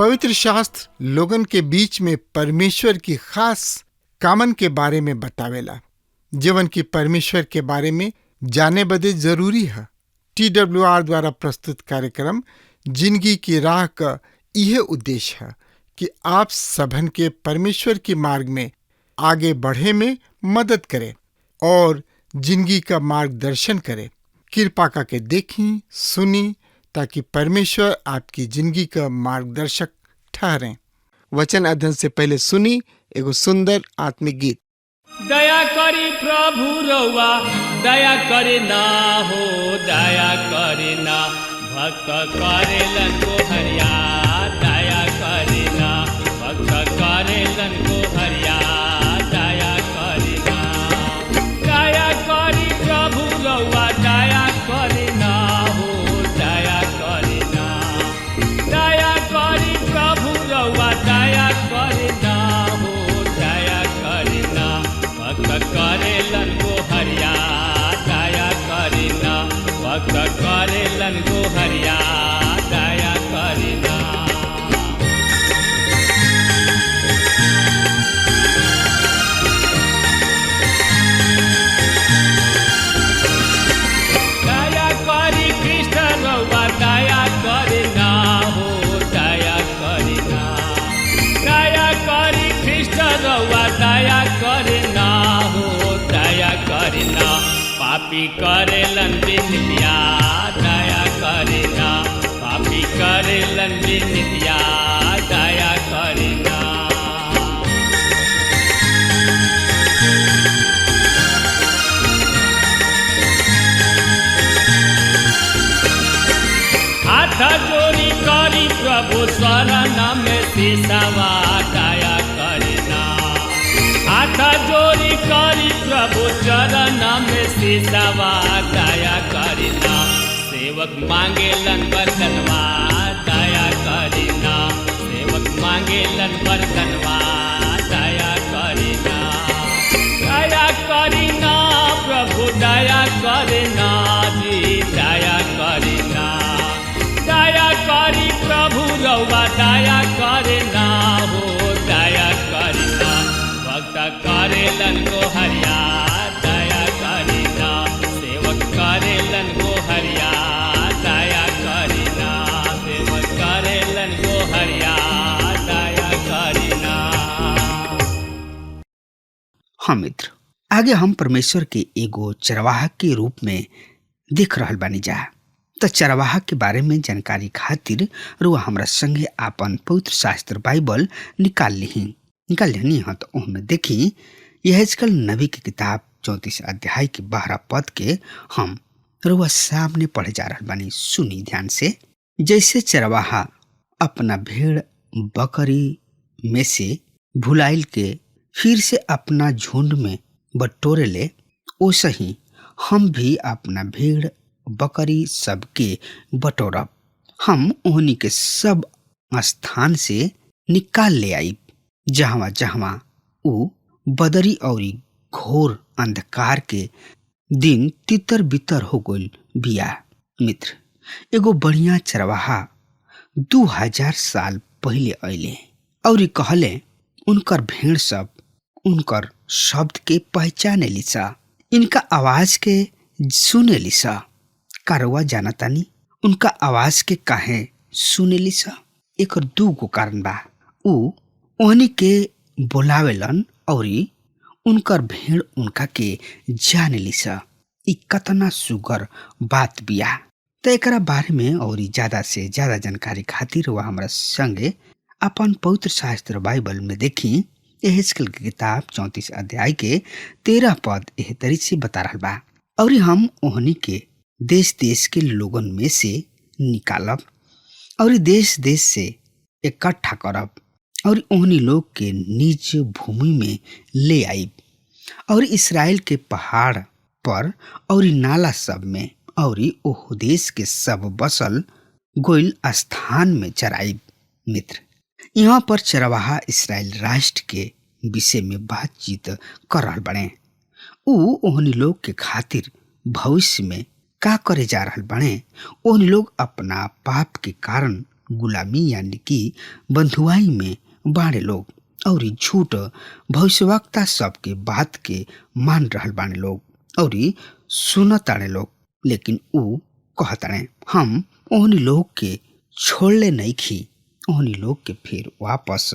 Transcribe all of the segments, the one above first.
पवित्र शास्त्र लोगन के बीच में परमेश्वर की खास कामन के बारे में बतावेला, जीवन की परमेश्वर के बारे में जाने बदे जरूरी है। TWR द्वारा प्रस्तुत कार्यक्रम जिंदगी की राह का यह उद्देश्य है कि आप सबन के परमेश्वर के मार्ग में आगे बढ़े में मदद करे और जिंदगी का मार्गदर्शन करे। कृपा करके देखी सुनी ताकि परमेश्वर आपकी जिंदगी का मार्गदर्शक ठहरें। वचन अध्ययन से पहले सुनी एगो सुंदर आत्मिक गीत। दया करी प्रभु रउआ दया करे ना हो, दया करे ना भक्त करेलन को हरिया, दया करे ना भक्त करेलन को हरिया, दया करे ना। दया करी प्रभु रउआ दया करे ना हो, दया करे ना। दया करी प्रभु रउआ दया करे ना हो, दया करे ना भक्त करेलन को हरिया, दया करे ना भक्त करेलन को हरिया, दया करे ना। दया करी कृष्ण रउआ दया करे ना हो, दया करे ना। दया करी कृष्ण रउआ दया करे ना हो, दया करे ना। पापी करेलन बिनतिया, दया करे ना। पापी करेलन बिनतिया, दया करे ना। हाथ जोड़ी करी प्रभु शरण में सिसवा, दया करे ना। हाथ जोड़ी करी प्रभु चरण में सिसवा, दया करे ना। सेवक मांगेलन बरतनवा, दया करे ना। सेवक मांगेलन बरतनवा, दया करे ना। दया करे ना प्रभु दया करे ना जी, दया करे ना। दया करी प्रभु रउआ दया करे ना हो, दया करे ना भक्त करेलन को हरिया, दया करे ना। सेवक करेलन को हरिया, दया करे ना। सेवक करेलन को हरिया, दया करे ना। हाँ मित्र, आगे हम परमेश्वर के एगो चरवाहा के रूप में देख रहल बानी जा। तो चरवाहा के बारे में जानकारी खातिर रुआ हमरा संगे आपन पवित्र शास्त्र बाइबल निकाल लिही हाँ। तो उनमें देखी यहेजकेल नबी की किताब 34 अध्याय के 12 पद के हम रुआ सामने पढ़े जा रहा बानी। सुनी ध्यान से। जैसे चरवाहा अपना भेड़ बकरी में से भुलाइल के फिर से अपना झुंड में बटोरे ले, ओसे ही हम भी अपना भेड़ बकरी सबके बटोरब। हम ओहनी के सब स्थान से निकाल ले आई जहवा जहवा ऊ बदरी और घोर अंधकार के दिन तितर बितर हो गइल बिया। मित्र, एगो बढ़िया चरवाहा 2000 साल पहले अइले और कहले उनकर भेड़ सब उनकर शब्द के पहचाने लिसा, इनका आवाज के सुने लिसा। कारवा जानतानी उनका आवाज के काहे सुनेली सा? एकर 2 कारण बा। ऊ ओहनी के बोलावेलन और उनकर भेड़ उनका के जानेली सा। ई कतना सुगर बात बिया। तो एकरा बारे में और ज्यादा से ज्यादा जानकारी खातिर वह हमरा संगे अपन पवित्र शास्त्र बाइबल में देखी यहेजकेल की किताब 34 अध्याय के 13 पद एह तरी से बता रहल बा। और हम ओहनी के देश देश के लोगन में से निकालब और देश देश से इकट्ठा करब और ओहनी लोग के निज भूमि में ले आइब और इसराइल के पहाड़ पर और नाला सब में और ओह देश के सब बसल गोइल स्थान में चराइब। मित्र, यहाँ पर चरवाहा इसराइल राष्ट्र के विषय में बातचीत कर रहल बने। ऊ ओहनी लोग के खातिर भविष्य में का करे जा रहल बने। ओहनी लोग अपना पाप के कारण गुलामी यानी कि बंधुआई में बाड़े लोग और झूठ भविष्यवक्ता सबके बात के मान रहल बाने लोग और सुनताने लोग। लेकिन ऊ कहताने हम ओहनी लोग के छोड़ले नहीं खी, ओहनी लोग के फिर वापस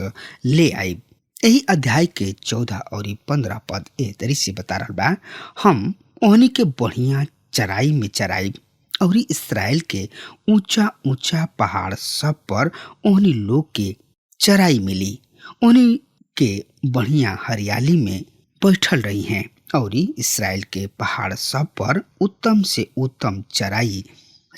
ले आई। यही अध्याय के 14 और 15 पद ए तरी से बता रहल बा, हम ओहनी के बढ़िया चराई में चराई और इसराइल के ऊंचा ऊंचा पहाड़ सब पर ओहनी लोग के चराई मिली। ओहनी के बढ़िया हरियाली में बैठल रही हैं और इसराइल के पहाड़ सब पर उत्तम से उत्तम चराई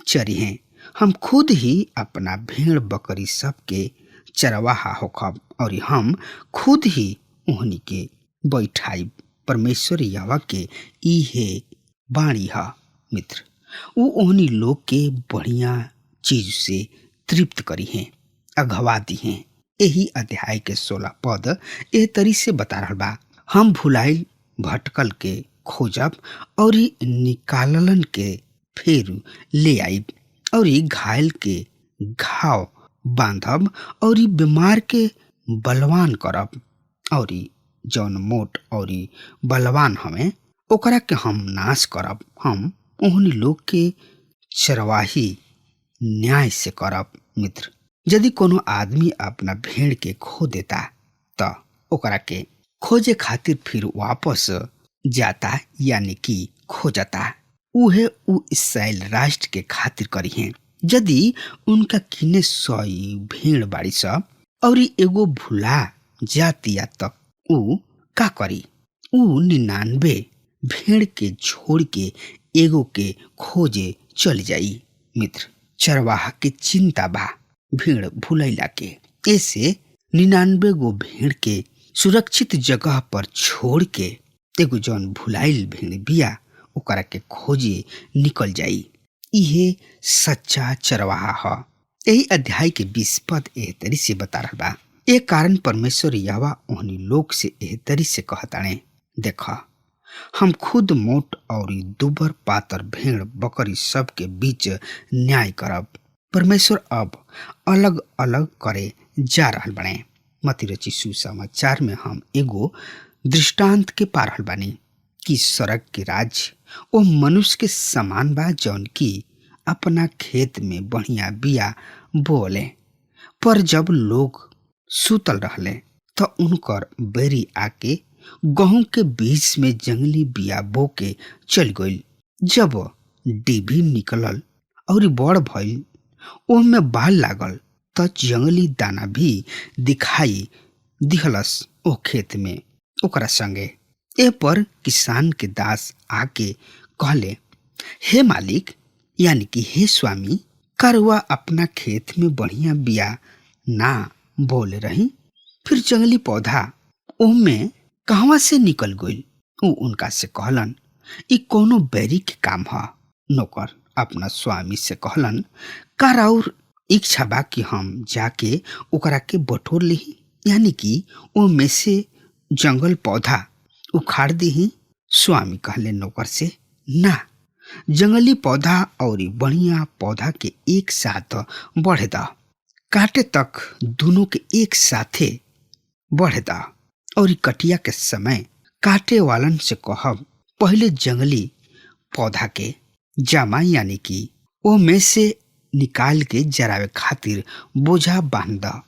चरी हैं। हम खुद ही अपना भेड़ बकरी सब के चरवाहा होखब और हम खुद ही ओहनी के बैठाई। परमेश्वर यहोवा के इहे बाणी है मित्र, ऊ ओहनी लोग के बढ़िया चीज से तृप्त करी हैं, अघवा दी हैं। यही अध्याय के 16 पद ए तरी से बता रहल बा, हम भुलाइल भटकल के खोजब और निकाललन के फिर ले आइब और घायल के घाव बांधब और बीमार के बलवान करब और जौन मोट और बलवान हमें ओकरा के हम नाश करब। हम ओहनी लोग के चरवाही न्याय से करब। मित्र, यदि कोनो आदमी अपना भेड़ के खो देता तो ओकरा के खोजे खातिर फिर वापस जाता यानी कि खोजता, उहे उ इसराइल राष्ट्र के खातिर करी हैं। यदि उनका किने 100 भेड़ बाड़ी सब और एगो भुला जातिया तक उ का करी? उ 99 भेड़ के छोड़ के एगो के खोजे चल जाई। मित्र, चरवाहा के चिंता बा भेड़ भुलैला के, ऐसे 99 गो भेड़ के सुरक्षित जगह पर छोड़ के एगो जौन भुलाइल भेड़ बिया ओकरा के खोजे निकल जाई। इहे सच्चा चरवाहा ह। यही अध्याय के 20 पद एह तरी से बता रहल बा, ए कारण परमेश्वर यहोवा ओहनी लोग से एह तरी से कहताणे, देखा हम खुद मोट और दुबर पातर भेड़ बकरी सब के बीच न्याय करब। परमेश्वर अब अलग अलग करे जा रहल बने। मत्ती रचित सुसमाचार में हम एगो दृष्टांत के पा रहल बानी कि सड़क के राज ओ मनुष्य के समान बा जौन की अपना खेत में बढ़िया बिया बोले, पर जब लोग सुतल रहले तो उनकर बेरी आके गेहूं के बीच में जंगली बिया बो के चल गईल। जब डिभी निकलल और बड़ भइल, ओमे बाल लागल त जंगली दाना भी दिखाई दिहलस ओ खेत में ओकरा संगे। ए पर किसान के दास आके कहले, हे मालिक यानी कि हे स्वामी, करवा अपना खेत में बढ़िया बिया ना बोले रही, फिर जंगली पौधा ओमे कहवा से निकल गईल? ऊ उनका से कहलन, ई कोनो बैरी के काम ह। नौकर अपना स्वामी से कहलन, का राउर इच्छा बा कि हम जाके ओकरा के बटोर लिही, यानी कि ओ में से जंगल पौधा उखाड़ दीही? स्वामी कहले नौकर से, ना, जंगली पौधा और बढ़िया पौधा के एक साथ बढ़े दा, काटे तक दोनों के एक साथे बढ़े दा, और कटिया के समय काटे वालन से कहब, पहले जंगली पौधा के जामा यानी कि ओ में से निकाल के जरावे खातिर बोझा बांध द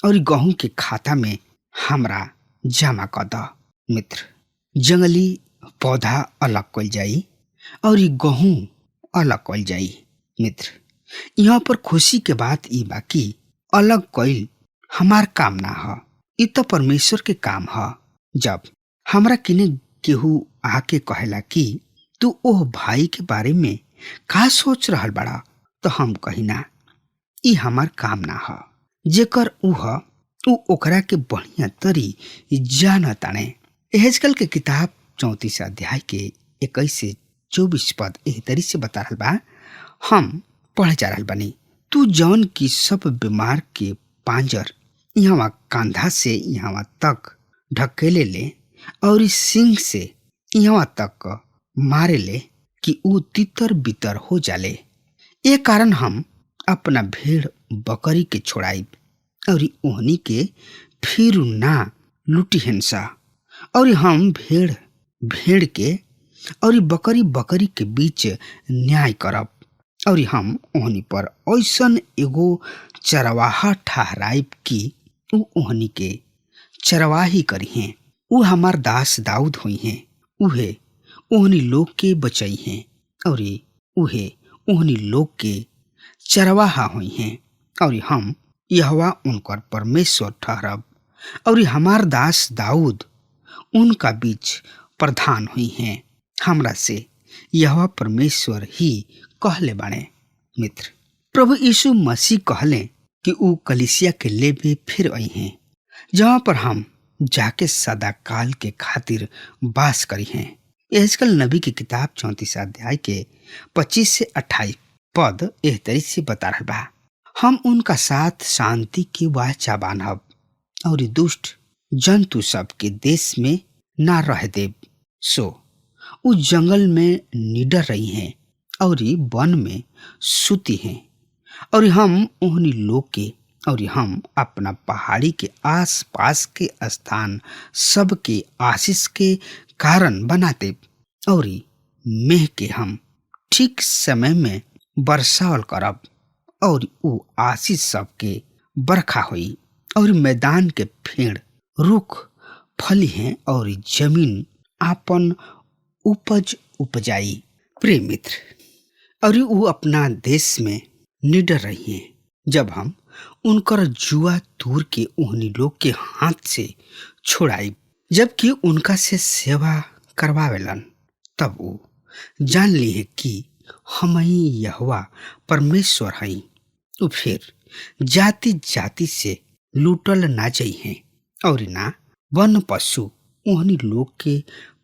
और गेहूं के खाता में हमरा जमा कर द। मित्र, जंगली पौधा अलग कल जाई और गेहूं अलग कल जाई। मित्र, यहाँ पर खुशी के बात ई बाकी अलग कईल हमार काम ना ह, इ तो परमेश्वर के काम ह। जब हमरा किने केहू आके कहेला कि तू ओह भाई के बारे में का सोच रहल बड़ा, तो हम कहिना ई हमार काम ना ह। जेकर ऊ ओकरा के बढ़िया तरी जान ताने। एहेजकल के किताब 34 अध्याय के 21 से 24 पद एह तरी से बता रहल बा, हम पढ़े जा रहल बानी, तू जौन की सब बीमार के पांजर यहाँ कांधा से यहाँ तक ढकेले ले और सिंह से यहाँ तक मारे ले कि ऊ तितर बितर हो जाले। ये कारण हम अपना भेड़ बकरी के छोड़ाई और ओहनी के फिर ना लुटी हिंसा और हम भेड़ भेड़ के और बकरी बकरी के बीच न्याय करब और हम ओहनी पर ऐसन एगो चरवाहा ठहराइब कि उ ओहनी के चरवाही करी हैं। उ हमार दास दाऊद हुई हैं। उहे ओहनी लोग के बचई हैं और उहे ओहनी लोग के चरवाहा हुई हैं और हम यहोवा उनकर परमेश्वर ठहरब और हमार दास दाऊद उनका बीच प्रधान हुई हैं। हमरा से यहोवा परमेश्वर ही कहले बाणे। मित्र, प्रभु यीशु मसीह कहले कि ऊ कलीसिया के लेबे फिर आई हैं, जहाँ पर हम जाके सदा काल के खातिर वास करी हैं। यहेजकेल नबी की किताब 34 अध्याय के 25 से 28 पद एह तरी से बता रहा बा, हम उनका साथ शांति की वाचा बांधब और दुष्ट जंतु सब के देश में ना रह देव। सो उ जंगल में निडर रही हैं और वन में सुती हैं और हम ओहनी लोग के और हम अपना पहाड़ी के आस पास के स्थान सब के आशीष के कारण बनाते और मेह के हम ठीक समय में बरसावल करब और उ आशीष सब के बरखा हुई और मैदान के पेड़ रुख फली हैं और जमीन आपन उपज उपजाई। प्रिय मित्र, और उ अपना देश में निडर रही हैं जब हम उनकर जुआ दूर के ओहनी लोग के हाथ से छुड़ाई, जबकि उनका से सेवा करवावेलन। तब वो जान ली है कि हम ही यहोवा परमेश्वर हई। उ फिर जाति जाति से लूटल ना जाइ हैं और ना वन पशु ओहनी लोग के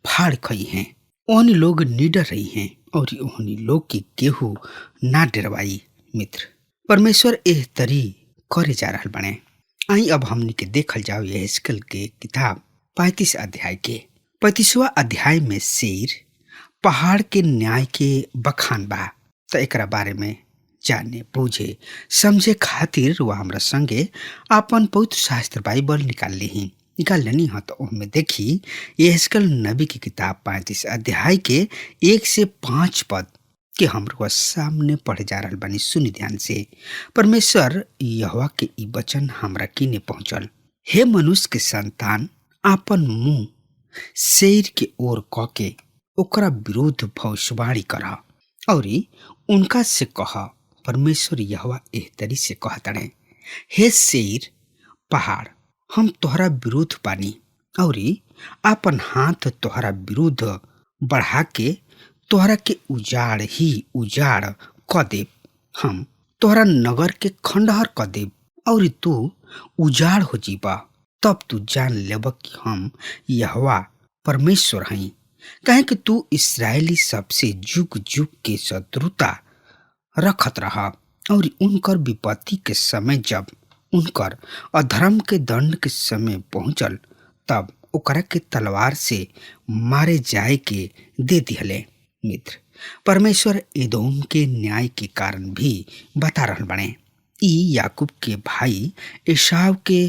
फाड़ खई हैं। ओहनी लोग निडर रही हैं और ओहनी लोग की केहू ना डरवाई। मित्र, परमेश्वर एह तरी करे जा रहल बने। आई अब हमनी के देखल जाओ यहेजकेल के किताब 35 अध्याय के 35वां अध्याय में शेर पहाड़ के न्याय के बखान बा। तो एकरा बारे में जाने बूझे समझे खातिर वह हमरा संगे आपन पवित्र शास्त्र बाइबल निकाल लेनी हाँ। तो उनमें देखी यहेजकेल नबी की किताब 35 अध्याय के 1 से 5 पद के हमरो सामने पढ़े जा रहल बानी। सुनी ध्यान से। परमेश्वर यहोवा के ई वचन हमरा किने पहुंचल। हे मनुष्य के संतान, आपन मुंह शेर के ओर क के ओकरा विरुद्ध भविष्यवाणी करा और उनका से कहा, परमेश्वर यहोवा एह तरी से कहतड़े, हे शेर पहाड़, हम तोहरा विरुद्ध बानी और आपन हाथ तोहरा विरुद्ध बढ़ा के तोहरा के उजाड़ ही उजाड़ क देव। हम तोहरा नगर के खंडहर क देव और तू उजाड़ हो जीबा। तब तू जान लेब कि हम यहोवा परमेश्वर हई। कहे कि तू इस्राएली सबसे जुग जुग के शत्रुता रखत रहा और उनकर विपत्ति के समय जब उनकर अधर्म के दंड के समय पहुंचल, तब ओकरा के तलवार से मारे जाए के दे दिहले। मित्र, परमेश्वर एदोम के न्याय के कारण भी बता रहल बने। ई याकूब के भाई एसाव के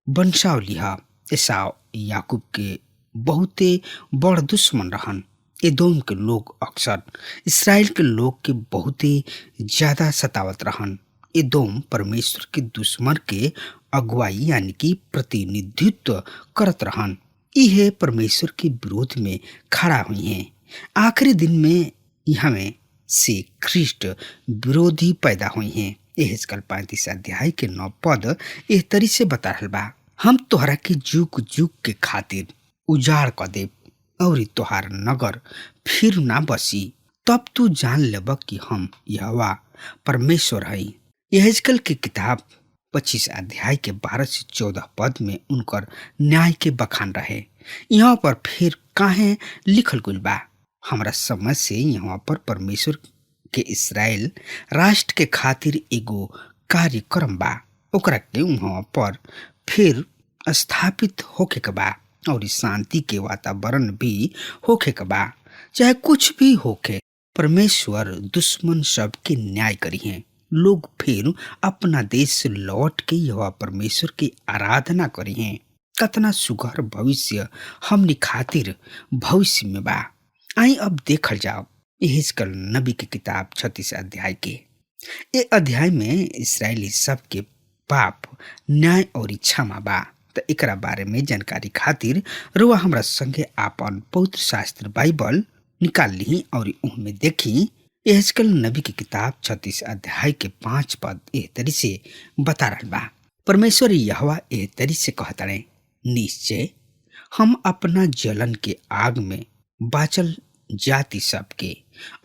वंशावली हा। एसाव याकूब के बहुते बड़ दुश्मन रहन। एदोम के लोग अक्सर इसराइल के लोग के बहुते ज्यादा सतावत रहन। एदोम परमेश्वर के दुश्मन के अगुवाई यानी कि प्रतिनिधित्व करत रहन। इहे परमेश्वर के विरोध में खड़ा हुई हैं। आखिरी दिन में यहाँ में से ख्रिस्ट विरोधी पैदा हुई हैं। यहेजकेल 35 अध्याय के 9 पद एह तरी से बता रहल बा, हम तोहरा के जुग जुग के खातिर उजाड़ क देव और तोहार नगर फिर ना बसी। तब तू जान लेब कि हम यहोवा परमेश्वर हई। यहेजकेल की किताब 25 अध्याय के 12 से 14 पद में उनकर न्याय के बखान रहे। यहाँ पर फिर काहे लिखल गइल बा? हमरा समझ से यहाँ पर परमेश्वर के इस्राएल राष्ट्र के खातिर एगो कार्यक्रम बा। ओकरा के वहाँ पर फिर स्थापित होके के बा और शांति के वातावरण भी होके के बा। चाहे कुछ भी होके, परमेश्वर दुश्मन सब के न्याय करी हैं लोग फिर अपना देश से लौट के यहोवा परमेश्वर की आराधना करी हैं। कतना सुघर भविष्य हमनी खातिर भविष्य में बा। आई अब देखल जाओ यहेजकेल नबी की किताब 36 अध्याय के। ए अध्याय में इस्राएली सब के पाप, न्याय और क्षमा बा। त एकरा बारे में जानकारी खातिर रुआ हमरा संगे आपन पवित्र शास्त्र बाइबल निकाल ली और उनमें देखी यहेजकेल नबी की किताब 36 अध्याय के 5 पद एह तरी से बता रहल बा। परमेश्वर यहोवा एह तरी से कहताड़े, निश्चय हम अपना जलन के आग में बाचल जाति सब के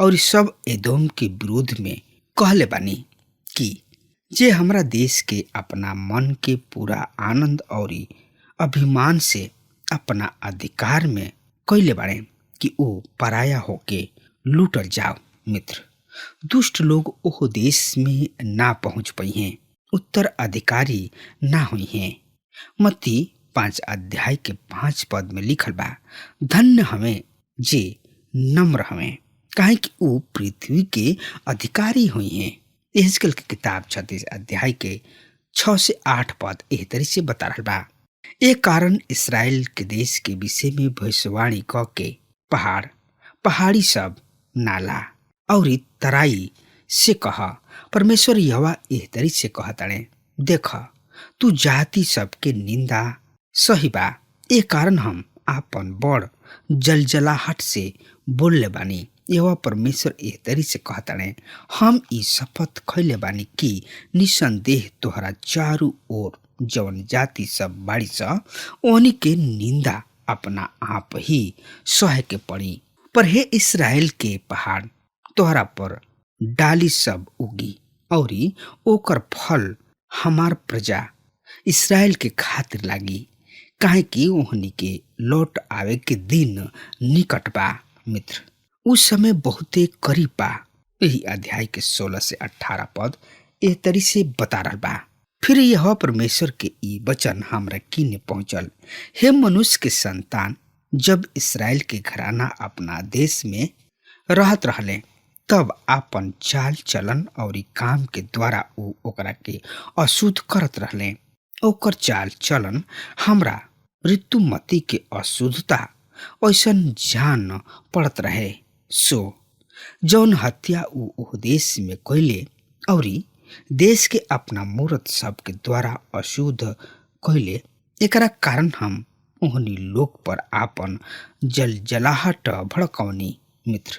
और सब एदोम के विरोध में कहले बानी कि जे हमरा देश के अपना मन के पूरा आनंद और अभिमान से अपना अधिकार में कैले बाड़े कि ओ पराया होके लूटल जाओ। मित्र, दुष्ट लोग ओह देश में ना पहुंच पाई हैं, उत्तर अधिकारी ना हुई हैं। मत्ती 5 अध्याय के 5 पद में लिखल बा, धन्य हमें जे नम्र हमें, काहे कि वो पृथ्वी के अधिकारी हुई हैं। यहेजकेल की किताब 36 अध्याय के 6 से 8 पद एह तरी से बता रहल बा। ए कारण इसराइल के देश के विषय में भविष्यवाणी क के पहाड़, पहाड़ी सब, नाला और तराई से कहा, परमेश्वर यहोवा एह तरी से कहताड़े, देख तू जाति सब के निंदा सही बा। ए कारण हम आपन बड़ जलजलाहट से बोलले बानी। यहोवा परमेश्वर एह तरी से कहताड़े, हम ई शपथ खैले बानी कि निसंदेह तोहरा चारू ओर जवन जाति सब बाड़ी सा ओनी के निंदा अपना आप ही सहे के पड़ी। पर हे इस्राएल के पहाड़, तोहरा पर डाली सब उगी और ओकर फल हमार प्रजा इस्राएल के खातिर लागी, काहे कि ओहनी के लौट आवे के दिन निकट बा। मित्र, उस समय बहुते करीब बा। यही अध्याय के 16 से 18 पद एह तरी से बता रहल बा। फिर यह परमेश्वर के ई वचन हमरा किने पहुंचल, हे मनुष्य के संतान, जब इस्राएल के घराना अपना देश में रहत रहले तब आपन चाल चलन और काम के द्वारा ऊ ओकरा के अशुद्ध करत रहले। ओकर चाल चलन हमरा ऋतुमती के अशुद्धता ऐसन जान पड़त रहे। सो जौन हत्या ऊ ओह देश में कैले और देश के अपना मूर्त सब के द्वारा अशुद्ध कैले, एकरा कारण हम ओहनी लोग पर आपन जलजलाहट भड़कौनी। मित्र,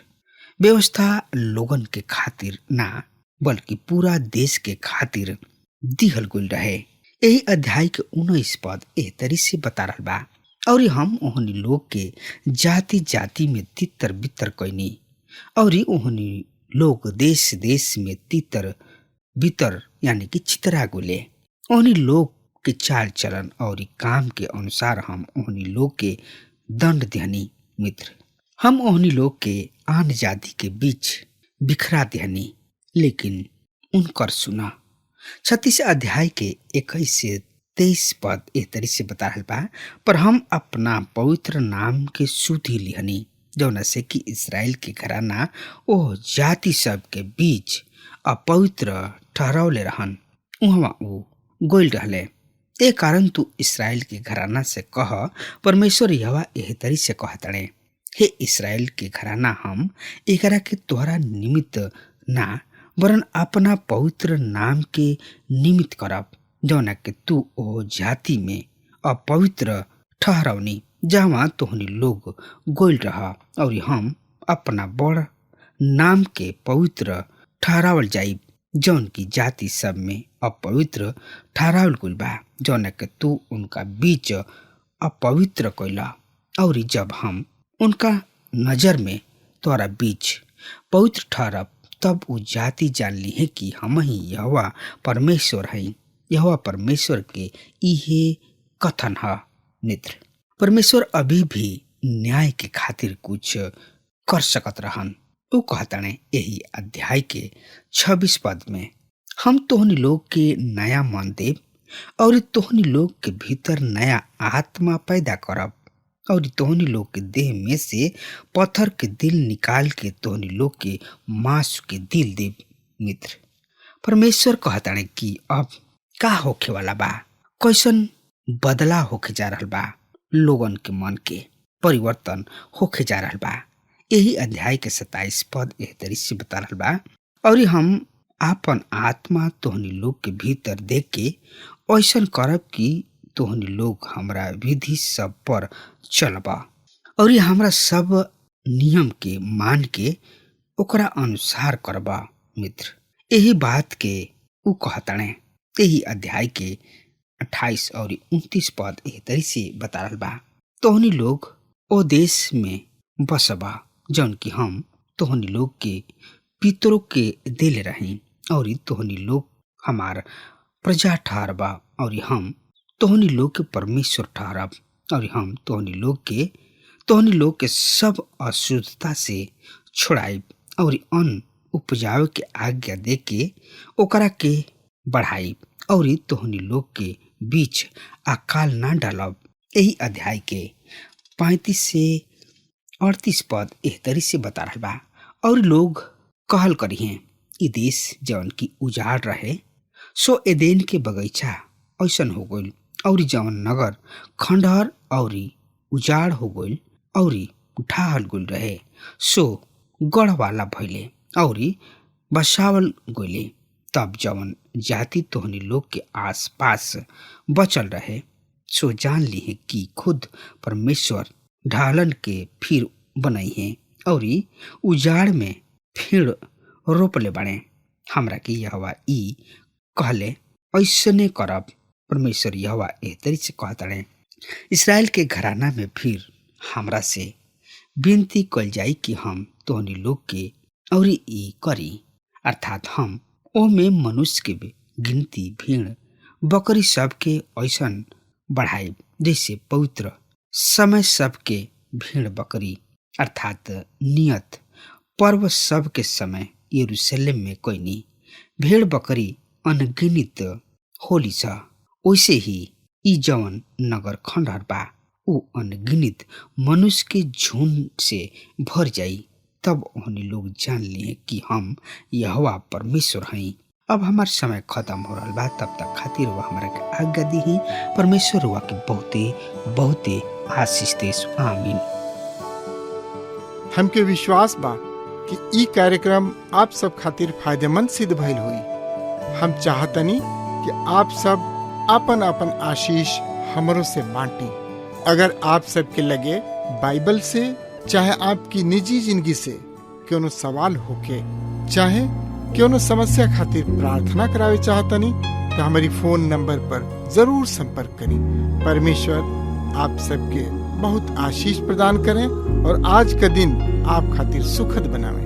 व्यवस्था लोगन के खातिर ना बल्कि पूरा देश के खातिर दिहल गइल रहे। यही अध्याय के 19 पद एह तरी से बता रहल बा, और हम ओहनी लोग के जाति जाति में तितर बितर कैनी और ओहनी लोग देश देश में तितर बितर यानी कि चितरा गुले। ओहनी लोग के चाल चलन और काम के अनुसार हम ओहनी लोग के दंड देहनी। मित्र, हम ओहनी लोग के आन जाति के बीच बिखरा देहनी, लेकिन उनकर सुना। 36 अध्याय के 21 से 23 पद एह तरी से बता रहल बा, पर हम अपना पवित्र नाम के सुधि लिहनी, जौना से कि इस्राएल के घराना ओह जाति सब के बीच अपवित्र ठहरावले रहन, उहवा ऊ गोइल रहले। ए कारण तू इस्राएल के घराना से कह, परमेश्वर यहोवा एह तरी से कहताड़े, हे इस्राएल के घराना, हम एकरा के तोहरा निमित्त ना वरन अपना पवित्र नाम के निमित्त करब, जौना के तू ओ जाति में अपवित्र ठहरावनी जहाँ तोहनी लोग गोइल रहा, और हम अपना बड़ नाम के पवित्र ठहरावल जाइब, जौन की जाति सब में अपवित्र ठहरावल गइल बा, जौना के तू उनका बीच अपवित्र कैला। और जब हम उनका नजर में तोरा बीच पवित्र ठहरब, तब उ जाति जान ली है कि हम ही यहोवा परमेश्वर हैं। यहोवा परमेश्वर के इहे कथन है। मित्र, परमेश्वर अभी भी न्याय के खातिर कुछ कर सकत रहन। वो कहताने यही अध्याय के 26 पद में, हम तोहनी लोग के नया मन देव और तोहनी लोग के भीतर नया आत्मा पैदा करब, और तोहनी लोग के देह में से पत्थर के दिल निकाल के तोहनी लोग के मांस के दिल देव। मित्र, परमेश्वर कहताने कि अब का होखे वाला बा, कैसन बदला होके जा रहल बा, लोगन के मन के परिवर्तन होके जा रहल बा। यही अध्याय के 27 पद एह तरी से बता रहल बा, और हम आपन आत्मा तोहनी लोग के भीतर देख के ऐसन करब कि तोहनी लोग हमरा विधि सब पर चलबा और हमरा सब नियम के मान के ओकरा अनुसार करबा। मित्र, यही बात के उ कहताने यही अध्याय के 28 और 29 पद एह तरी से बता रहल बा, तोहनी लोग ओ देश में बसबा जौन कि हम तोहनी लोग के पितरों के देले रही, और तोहनी लोग हमार प्रजा ठहरबा, और हम तोहनी लोग के परमेश्वर ठहरब, और हम तोहनी लोग के सब अशुद्धता से छुड़ाइब, और अन्न उपजावे के आज्ञा दे के ओकरा के बढ़ाइब, और तोहनी लोग के बीच अकाल ना डालब। यही अध्याय के 35 से 38 पद एह तरी से बता रहा बा, और लोग कहल करिहे ई देश जवन की उजाड़ रहे सो एदेन के बगीचा ऐसन हो गइल, और जवन नगर खंडहर और उजाड़ हो गइल और ढाहल गइल रहे सो गढ़ वाला भइले और बसावल गइले। तब जवन जाति तोहनी लोग के आस पास बचल रहे सो जान ली कि खुद परमेश्वर ढालन के फिर बनाई है, और उजाड़ में फिर रोपले बाड़े। हमरा के यहोवा ई कहले ऐसने करब। परमेश्वर यहोवा एह तरी से कहताड़े, इस्राएल के घराना में फिर हमरा से विनती कल जाई कि हम तोहनी लोग के और ई करी, अर्थात हम ओ में मनुष्य के गिनती भीड़ बकरी सब के ऐसन बढ़ाई जैसे पवित्र समय सब के भीड़ बकरी अर्थात नियत पर्व सब के समय यरूशलेम में कोई नहीं भेड़ बकरी अनगिनित होली सा, वैसे ही ई जवन नगर खंडहर बा उ अनगिनित मनुष्य के झुंड से भर जाई। तब उन्हें लोग जान लिए कि हम यहोवा परमेश्वर हई। अब हमार समय खत्म हो रहा बा, तब तक खातिर वह हमारा के आज्ञा दी ही। परमेश्वर हुआ के बहुते बहुते आशीष देश। आमीन। हमके विश्वास बा कि ई कार्यक्रम आप सब खातिर फायदेमंद सिद्ध भइल हुई। हम चाहतनी कि आप सब अपन अपन आशीष हमरों से बांटी। अगर आप सबके लगे बाइबल से चाहे आपकी निजी जिंदगी से कोनो सवाल होके चाहे कोनो समस्या खातिर प्रार्थना करावे चाहतनी तो हमारी फोन नंबर पर जरूर संपर्क करें। परमेश्वर आप सबके बहुत आशीष प्रदान करें और आज का दिन आप खातिर सुखद बनावे।